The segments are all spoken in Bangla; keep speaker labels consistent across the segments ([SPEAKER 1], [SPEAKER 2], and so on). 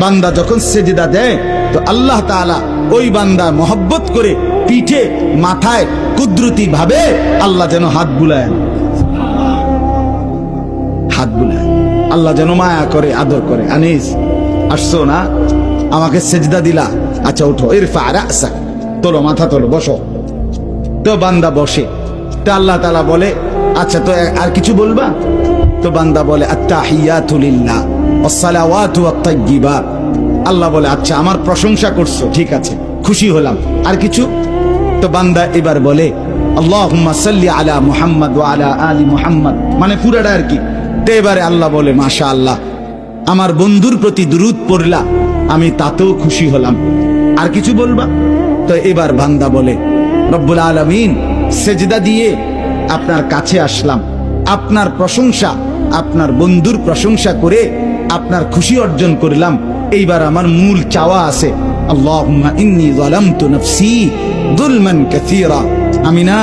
[SPEAKER 1] বান্দা যখন সেজদা দেয় তো আল্লাহ তাআলা ওই বান্দা মহব্বত করে পিঠে মাথায় কুদরতি ভাবে আল্লাহ যেন হাত বুলায়, হাত বুলায়, আল্লাহ যেন মায়া করে, আদর করে। আনিস আসছো না, আমাকে সেজদা দিলা, আচ্ছা উঠো, ইরফা রাসাক, তোলো মাথা তোলো, বসো। তো বান্দা বসে, তো আল্লাহ তাআলা বলে আচ্ছা তো আর কিছু বলবা? তো বান্দা বলে আত্তাহিয়াতু লিল্লাহ ওয়াসসালাওয়াতু ওয়াত-তাইয়্যিবাত। আল্লাহ বলে আচ্ছা আমার প্রশংসা করছো, ঠিক আছে, খুশি হলাম, আর কিছু? তো বান্দা এবার বলে আল্লাহুম্মা সাল্লি আলা মুহাম্মদ ওয়া আলা আলি মুহাম্মদ, মানে পুরাটা আর কি। তো এবারে আল্লাহ বলে মাশাআল্লাহ, আমার বন্ধুর প্রতি দুরূদ পড়লা, আমি তাতেও খুশি হলাম, আর কিছু বলবা? তো এবার বান্দা বলে রব্বুল আলামিন, সেজদা দিয়ে আপনার কাছে আসলাম, আপনার প্রশংসা, আপনার বন্ধুর প্রশংসা করে আপনার খুশি অর্জন করলাম। এইবার আমার মূল চাওয়া আছে, আল্লাহুম্মা ইন্নী যালামতু নাফসি যুলমান কাসীরা, আমি না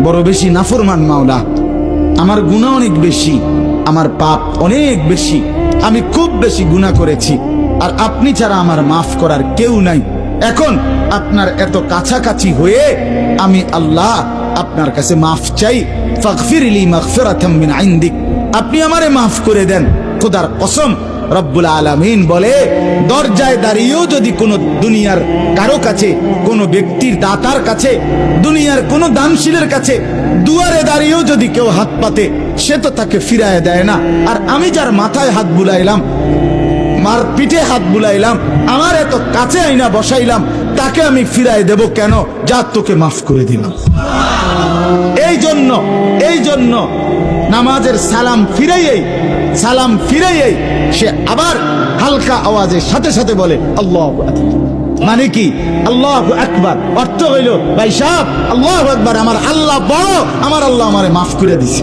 [SPEAKER 1] বড় বেশি নাফরমান মাওলা, আমার গুনাহ অনেক বেশি, আমার পাপ অনেক বেশি, আমি খুব বেশি গুনাহ করেছি, আর আপনি ছাড়া আমার মাফ করার কেউ নাই। এখন আপনার এত কাছাকাছি হয়ে আমি আল্লাহ আপনার কাছে মাফ চাই, ফাগফিরলি মাগফিরাতাম মিন ইনদিক, আপনি আমারে মাফ করে দেন। খোদার কসম, রব্বুল আলামিন বলে দরজায় দাঁড়িয়েও যদি কোনো দুনিয়ার কারো কাছে, কোনো ব্যক্তির দাতার কাছে, দুনিয়ার কোনো দানশীলের কাছে দুয়ারে দাঁড়িয়েও যদি কেউ হাত পাতে, সে তো তাকে ফিরায় দেয় না। আর আমি যার মাথায় হাত বুলাইলাম, মার পিঠে হাত বুলাইলাম, আমার এত কাছে আইনা বসাইলাম, তাকে আমি ফিরায় দেব কেন? যা তোকে মাফ করে দিলাম। এই জন্য নামাজের সালাম ফিরাইয়েই সে আবার হালকা আওয়াজের সাথে সাথে বলে আল্লাহু আকবার। মানে কি? আল্লাহু আকবার অর্থ হইল ভাই সাহেব, আল্লাহু আকবার, আমার আল্লাহ বড়, আমার আল্লাহ আমারে মাফ করে দিছে।